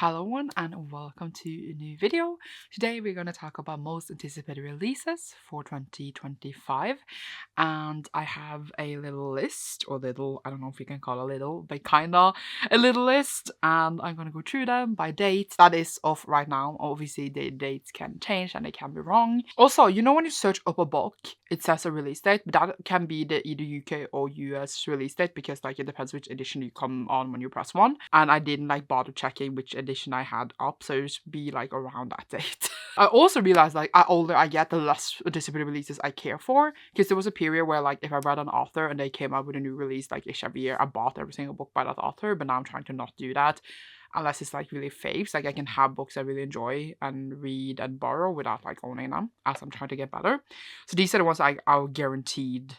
Hello everyone and welcome to a new video. Today we're going to talk about most anticipated releases for 2025 and I have a little list I don't know if you can call it a little, but kinda a little list, and I'm going to go through them by date. That is of right now. Obviously the dates can change and they can be wrong. Also, you know when you search up a book, it says a release date, but that can be the either UK or US release date because like it depends which edition you come on when you press one, and I didn't like bother checking which edition I had up, so it should be like around that date. I also realized like the older I get, the less anticipated releases I care for, because there was a period where like if I read an author and they came out with a new release like ish every year, I bought every single book by that author, but now I'm trying to not do that unless it's like really faves. Like I can have books I really enjoy and read and borrow without like owning them, as I'm trying to get better. So these are the ones I'll guaranteed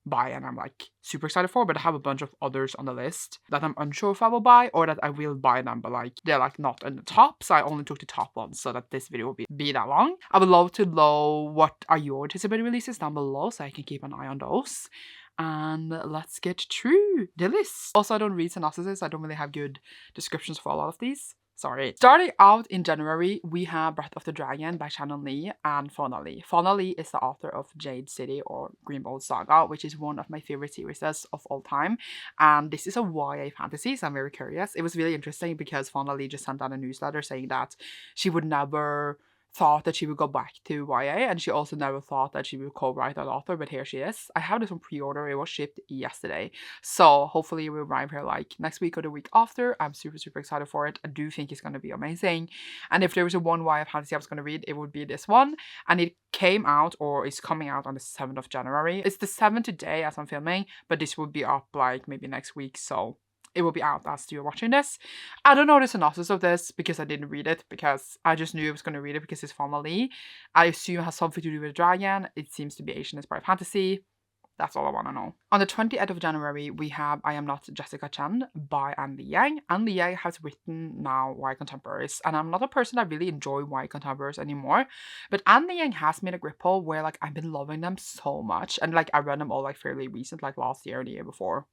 buy and I'm like super excited for, but I have a bunch of others on the list that I'm unsure if I will buy or that I will buy them, but like they're like not in the top, so I only took the top ones so that this video will be that long. I would love to know what are your anticipated releases down below so I can keep an eye on those. And let's get through the list. Also, I don't read synopsises. I don't really have good descriptions for a lot of these. Sorry. Starting out in January, we have Breath of the Dragon by Shannon Lee and Fauna Lee. Fauna Lee is the author of Jade City or Greenbolt Saga, which is one of my favorite series of all time. And this is a YA fantasy, so I'm very curious. It was really interesting because Fauna Lee just sent out a newsletter saying that she would never thought that she would go back to YA, and she also never thought that she would co-write that author, but here she is. I have this on pre-order. It was shipped yesterday, so hopefully it will arrive here like next week or the week after. I'm super excited for it. I do think it's going to be amazing, and if there was a one YA fantasy I was going to read, it would be this one, and it came out or is coming out on the 7th of January. It's the 7th today as I'm filming, but this will be up like maybe next week, so it will be out as you're watching this. I don't know the synopsis of this because I didn't read it, because I just knew I was going to read it because it's Fauna Lee. I assume it has something to do with a dragon. It seems to be Asian-inspired fantasy. That's all I want to know. On the 28th of January, we have I Am Not Jessica Chen by Anne Lee Yang. Anne Lee Yang has written now YA contemporaries, and I'm not a person that really enjoy YA contemporaries anymore, but Anne Lee Yang has made a grip hold where like I've been loving them so much, and like I read them all like fairly recent, like last year or the year before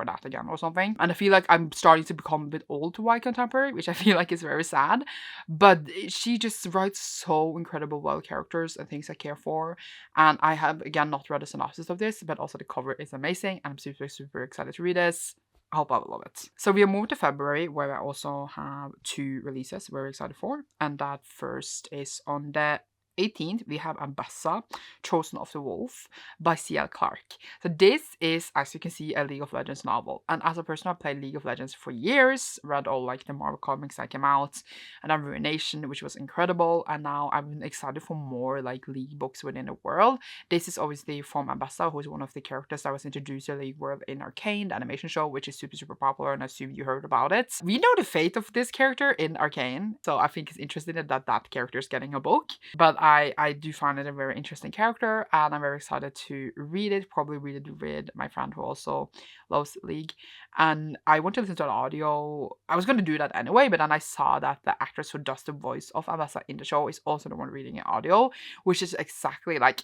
that again or something, and I feel like I'm starting to become a bit old to YA contemporary, which I feel like is very sad, but she just writes so incredible well characters and things I care for, and I have again not read a synopsis of this, but also the cover is amazing and I'm super excited to read this. I hope I will love it. So we are moved to February, where I also have two releases very excited for, and that first is on the 18th, we have Ambassa, Chosen of the Wolf by C.L. Clark. So this is, as you can see, a League of Legends novel. And as a person who played League of Legends for years, read all like the Marvel comics that came out, and then Ruination, which was incredible. And now I'm excited for more like League books within the world. This is obviously from Ambassa, who is one of the characters that was introduced to the League world in Arcane, the animation show, which is super popular, and I assume you heard about it. We know the fate of this character in Arcane, so I think it's interesting that that character is getting a book. But I do find it a very interesting character, and I'm very excited to read it, probably read it with my friend who also loves League. And I want to listen to an audio. I was going to do that anyway, but then I saw that the actress who does the voice of Ambassa in the show is also the one reading an audio, which is exactly like,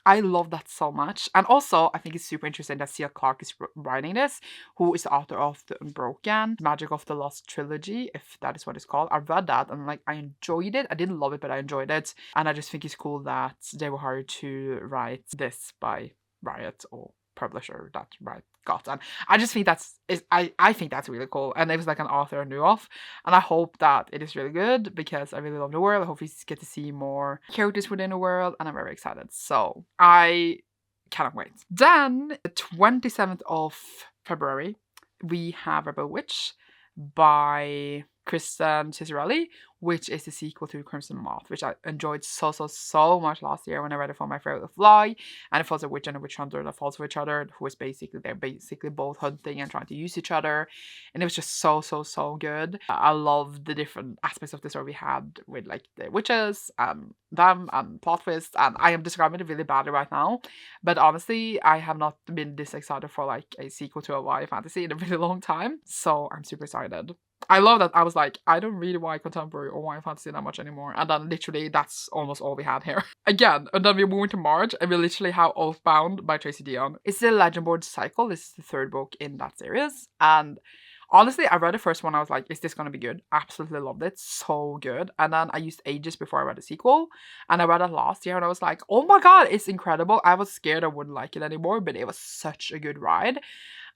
I love that so much. And also, I think it's super interesting that C.L. Clark is writing this, who is the author of The Unbroken, Magic of the Lost Trilogy, if that is what it's called. I read that and like I enjoyed it. I didn't love it, but I enjoyed it. And I just think it's cool that they were hired to write this by Riot, or publisher that Riot got. And I just think I think that's really cool. And it was like an author I knew of. And I hope that it is really good because I really love the world. I hope we get to see more characters within the world, and I'm very excited. So I cannot wait. Then the 27th of February, we have Rebel Witch by Kristen Ciccarelli, which is the sequel to Crimson Moth, which I enjoyed so much last year when I read it for my favorite fly, and it follows a witch and a witch hunter that falls for each other, who is they're basically both hunting and trying to use each other, and it was just so good. I love the different aspects of the story we had with like the witches and them and plot twists, and I am describing it really badly right now, but honestly I have not been this excited for like a sequel to a YA fantasy in a really long time, so I'm super excited. I love that I was like, I don't read YA contemporary or YA fantasy that much anymore, and then literally that's almost all we had here. Again, and then we're moving to March, and we literally have Oathbound by Tracy Deonn. It's the Legend Board cycle. This is the third book in that series, and Honestly, I read the first one, I was like, is this gonna be good? Absolutely loved it. So good. And then I used ages before I read the sequel. And I read it last year and I was like, oh my god, it's incredible. I was scared I wouldn't like it anymore, but it was such a good ride.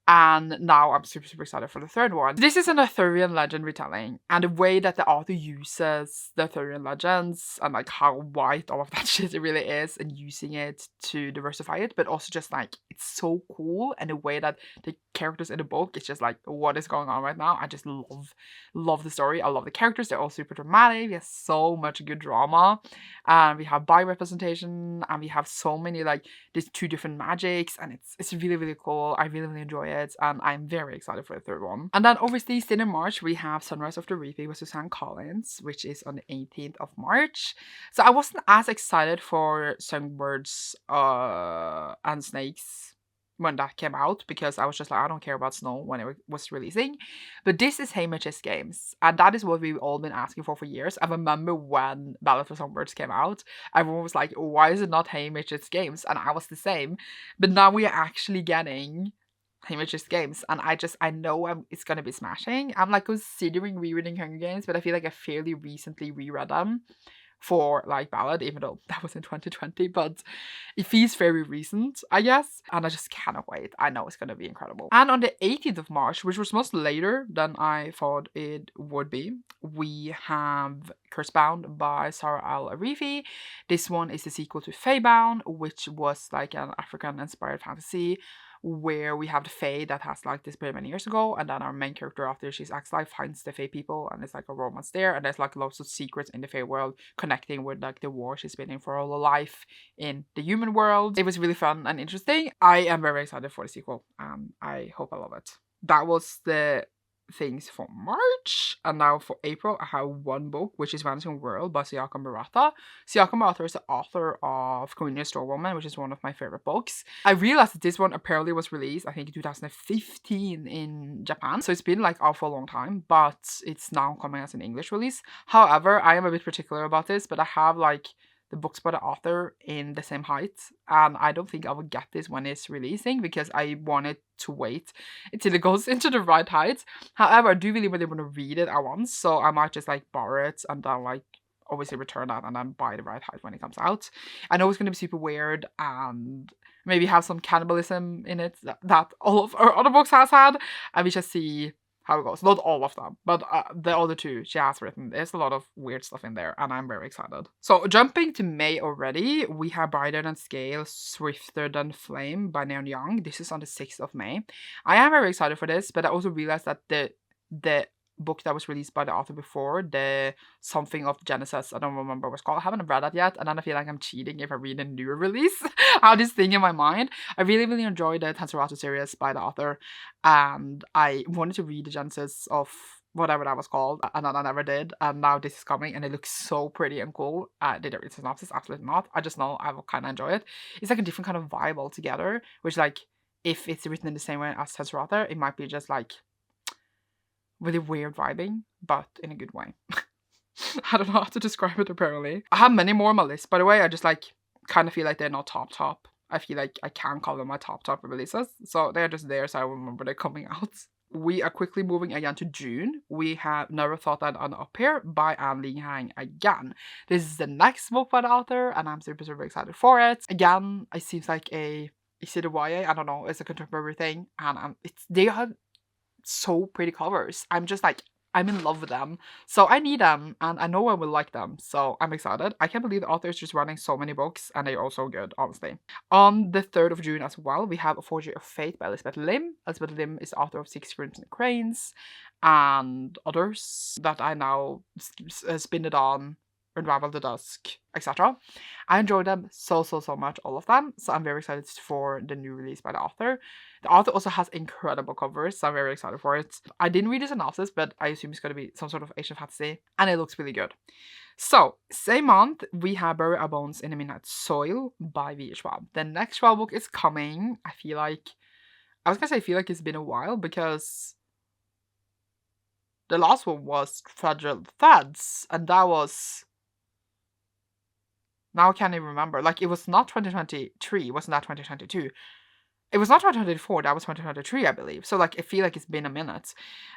And now I'm super, super excited for the third one. This is an Arthurian legend retelling, and the way that the author uses the Arthurian legends and like how white all of that shit it really is, and using it to diversify it, but also just like it's so cool, and the way that the characters in the book, it's just like what is going on right now. I just love the story. I love the characters. They're all super dramatic. There's so much good drama, and we have bi representation, and we have so many like these two different magics, and it's really, really cool. I really enjoy it, and I'm very excited for the third one. And then obviously still in March we have Sunrise of the Reaping with Suzanne Collins, which is on the 18th of March. So I wasn't as excited for Songbirds and Snakes when that came out, because I was just like, I don't care about snow when it was releasing. But this is HMHS Games, and that is what we've all been asking for years. I remember when Ballad for Songbirds came out, everyone was like, why is it not HMHS Games? And I was the same. But now we are actually getting HMHS Games, and I know it's gonna be smashing. I'm like considering rereading Hunger Games, but I feel like I fairly recently reread them for like Ballad, even though that was in 2020, but it feels very recent, I guess, and I just cannot wait. I know it's gonna be incredible. And on the 18th of March, which was much later than I thought it would be, we have Cursebound by Sarah Al Arifi. This one is the sequel to Faebound, which was like an African-inspired fantasy where we have the Fae that has like disappeared many years ago, and then our main character, after she's exiled, finds the Fae people, and it's like a romance there, and there's like lots of secrets in the Fae world connecting with like the war she's been in for all her life in the human world. It was really fun and interesting. I am very excited for the sequel, and I hope I love it. That was the things for March, and now for April I have one book, which is Vanishing World by Siaka Murata. Siaka Murata is the author of Convenience Store Woman, which is one of my favorite books. I realized that this one apparently was released I think in 2015 in Japan, so it's been like out for a long time, but it's now coming as an English release. However, I am a bit particular about this, but I have like the books by the author in the same height, and I don't think I will get this when it's releasing because I wanted to wait until it goes into the right height. However, I do really want to read it at once, so I might just like borrow it and then like obviously return that and then buy the right height when it comes out. I know it's going to be super weird and maybe have some cannibalism in it that all of our other books has had, and we just see how it goes. Not all of them, but the other two she has written. There's a lot of weird stuff in there, and I'm very excited. So jumping to May already, we have Brighter Than Scale, Swifter Than Flame by Neon Young. This is on the 6th of May. I am very excited for this, but I also realized that the book that was released by the author before, the something of Genesis, I don't remember what it's called. I haven't read that yet, and then I feel like I'm cheating if I read a newer release. I have this thing in my mind. I really enjoyed the Tenserato series by the author, and I wanted to read the Genesis of whatever that was called, and then I never did, and now this is coming, and it looks so pretty and cool. Did I read the synopsis? Absolutely not. I just know I will kind of enjoy it. It's like a different kind of vibe altogether, which like, if it's written in the same way as Tenserato, it might be just like really weird vibing, but in a good way. I don't know how to describe it apparently. I have many more on my list, by the way. I just like kind of feel like they're not top. I feel like I can't call them my top releases, so they're just there so I remember they're coming out. We are quickly moving again to June. We have Never Thought I'd End Up Here by Anne Ling Hang again. This is the next book by the author, and I'm super excited for it. Again, it seems like is it a YA? I don't know. It's a contemporary thing, and they have so pretty covers. I'm just like, I'm in love with them, so I need them, and I know I will like them, so I'm excited. I can't believe the author is just running so many books, and they're all so good, honestly. On the 3rd of June as well, we have A Forgery of Fate by Elizabeth Lim. Elizabeth Lim is author of Six Crimson Cranes and others that I now spin it on, Unravel the Dusk, etc. I enjoyed them so much, all of them, so I'm very excited for the new release by the author. The author also has incredible covers, so I'm very excited for it. I didn't read the synopsis, but I assume it's going to be some sort of Asian fantasy, and it looks really good. So, same month, we have Bury Our Bones in the Midnight Soil by V. Schwab. The next Schwab book is coming. I feel like it's been a while, because the last one was Fragile Threads, and that was... Now I can't even remember. Like, it was not 2023. Wasn't that 2022? It was not 2024, that was 2023, I believe. So, like, I feel like it's been a minute.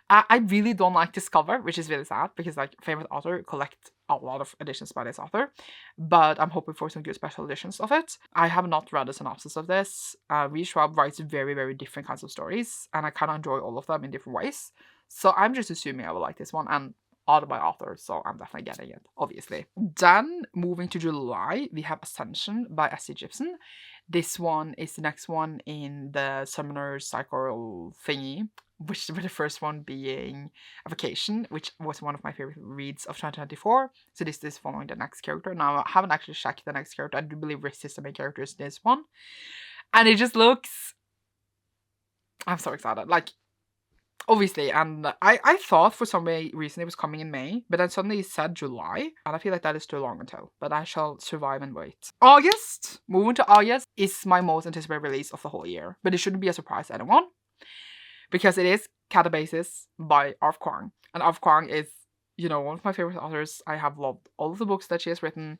I really don't like this cover, which is really sad because, like, favorite author, collect a lot of editions by this author. But I'm hoping for some good special editions of it. I have not read a synopsis of this. Reed Schwab writes very, very different kinds of stories, and I kind of enjoy all of them in different ways. So I'm just assuming I will like this one, and author by author, so I'm definitely getting it, obviously. Then, moving to July, we have Ascension by S.C. Gibson. This one is the next one in the Summoner Cycle thingy, which with the first one being A Vacation, which was one of my favorite reads of 2024. So this is following the next character. Now, I haven't actually checked the next character. I do believe Riss is the main character in this one. And it just looks... I'm so excited. Like, obviously, and I thought for some reason it was coming in May, but then suddenly it said July, and I feel like that is too long until, but I shall survive and wait. August, moving to August, is my most anticipated release of the whole year, but it shouldn't be a surprise to anyone, because it is Catabasis by Arv Kwang, and Arv Kwang is, you know, one of my favorite authors. I have loved all of the books that she has written,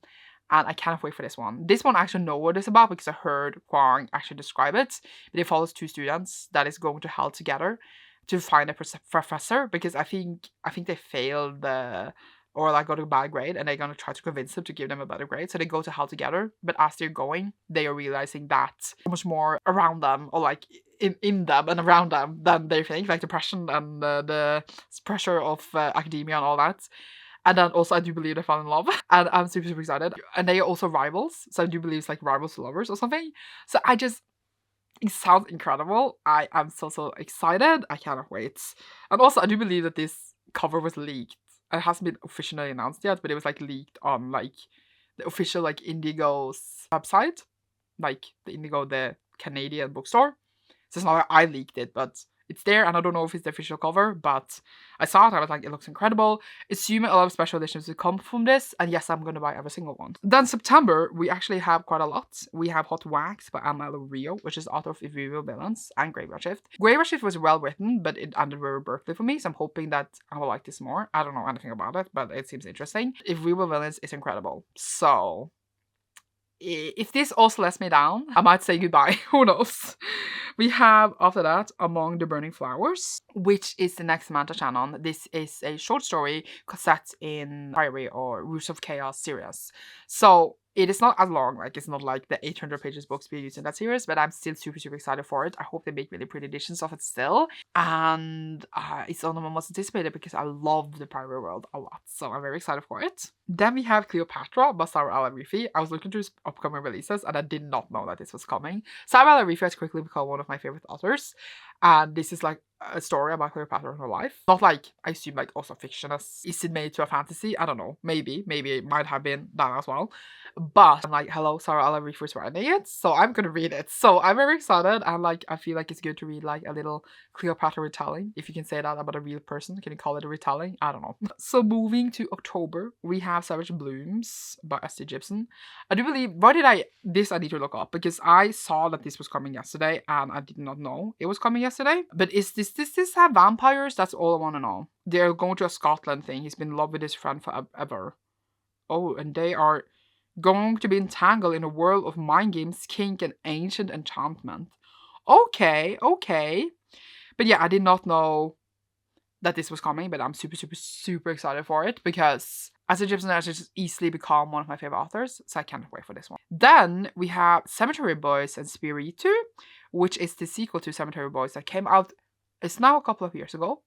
and I can't wait for this one. This one I actually know what it's about because I heard Kwang actually describe it, but it follows two students that is going to hell together to find a professor, because I think they failed or like got a bad grade, and they're gonna try to convince them to give them a better grade. So they go to hell together, but as they're going, they are realizing that so much more around them, or like in them and around them, than they think, like depression and the pressure of academia and all that. And then also I do believe they fell in love, and I'm super, super excited. And they are also rivals, so I do believe it's like rivals to lovers or something. So it sounds incredible. I am so excited. I cannot wait. And also, I do believe that this cover was leaked. It hasn't been officially announced yet, but it was like leaked on like the official like Indigo's website, like the Indigo, the Canadian bookstore. So it's not like I leaked it, but it's there, and I don't know if it's the official cover, but I saw it, I was like, it looks incredible. Assuming a lot of special editions will come from this, and yes, I'm gonna buy every single one. Then September, we actually have quite a lot. We have Hot Wax by Anna Rio, which is author of Evil Villains and Graveyard Shift. Graveyard Shift was well written, but it ended very abruptly for me, so I'm hoping that I will like this more. I don't know anything about it, but it seems interesting. Evil Villains is incredible. So if this also lets me down, I might say goodbye. Who knows? We have, after that, Among the Burning Flowers, which is the next Manta Shannon. This is a short story set in Fiery or Roots of Chaos series. So it is not as long, like it's not like the 800 pages books we use in that series, but I'm still super, super excited for it. I hope they make really pretty editions of it still. And it's one of my most anticipated because I love the Priory world a lot. So I'm very excited for it. Then we have Cleopatra by Sarah Al-Arifi. I was looking through upcoming releases and I did not know that this was coming. Sarah Al-Arifi has quickly become one of my favorite authors. And this is like a story about Cleopatra and her life. Not like, I assume like also fiction. Is it made to a fantasy? I don't know. Maybe it might have been that as well. But I'm like, hello, Sarah Al-Arifi is writing it, so I'm gonna read it. So I'm very excited, and like I feel like it's good to read like a little Cleopatra retelling, if you can say that about a real person. Can you call it a retelling? I don't know. So moving to October, we have Savage Blooms by S.C. Gibson. I do believe, I need to look up because I saw that this was coming yesterday and I did not know it was coming yesterday. But is this have vampires? That's all I want to know. They're going to a Scotland thing. He's been in love with his friend forever. Oh, and they are going to be entangled in a world of mind games, kink, and ancient enchantment. Okay. But yeah, I did not know that this was coming, but I'm super excited for it because S.C. Gibson has just easily become one of my favorite authors, so I can't wait for this one. Then we have Cemetery Boys and Spiritu, which is the sequel to Cemetery Boys that came out, it's now a couple of years ago.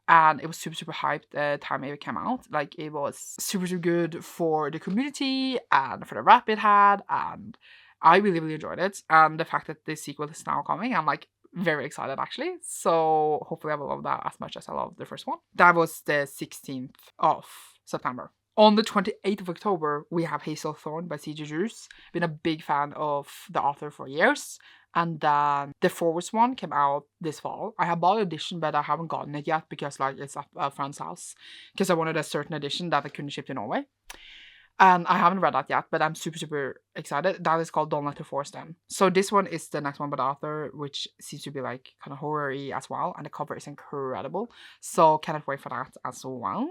And it was super hyped the time it came out. Like, it was super good for the community and for the rap it had. And I really enjoyed it. And the fact that the sequel is now coming, I'm like very excited actually. So hopefully I will love that as much as I love the first one. That was the 16th of September. On the 28th of October, we have Hazel Thorn by C.J. Drews. Been a big fan of the author for years. And then the Forwards one came out this fall. I have bought an edition, but I haven't gotten it yet because like it's at a friend's house. Because I wanted a certain edition that I couldn't ship to Norway. And I haven't read that yet, but I'm super excited. That is called Don't Let the Force Them. So this one is the next one by the author, which seems to be like kind of horror-y as well. And the cover is incredible. So cannot wait for that as well.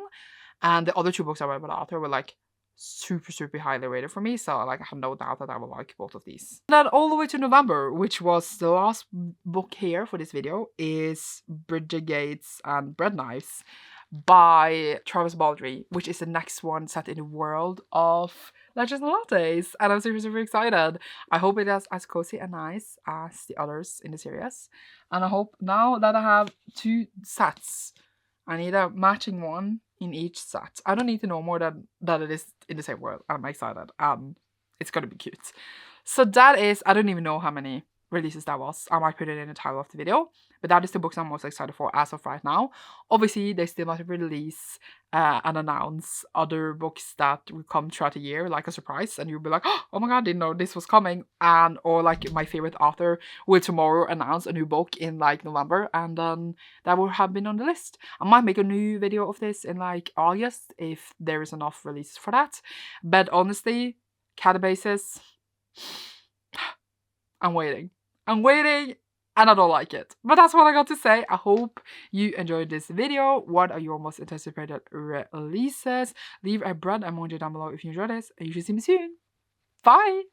And the other two books I read by the author were like super highly rated for me, so like I have no doubt that I will like both of these. Then all the way to November, which was the last book here for this video, is Bridget Gates and Bread Knives by Travis Baldry, which is the next one set in the world of Legends and Lattes, and I'm super excited. I hope it is as cozy and nice as the others in the series, and I hope now that I have 2 sets, I need a matching one in each set. I don't need to know more than that it is in the same world. I'm excited. It's gonna be cute. So that is, I don't even know how many releases that was. I might put it in the title of the video, but that is the books I'm most excited for as of right now. Obviously, they still might release and announce other books that will come throughout the year, like a surprise, and you'll be like, oh my god, I didn't know this was coming. And or like my favorite author will tomorrow announce a new book in like November, and then that will have been on the list. I might make a new video of this in like August if there is enough releases for that. But honestly, catabases, I'm waiting and I don't like it. But that's what I got to say. I hope you enjoyed this video. What are your most anticipated releases? Leave a bread emoji down below if you enjoyed this, and you should see me soon. Bye!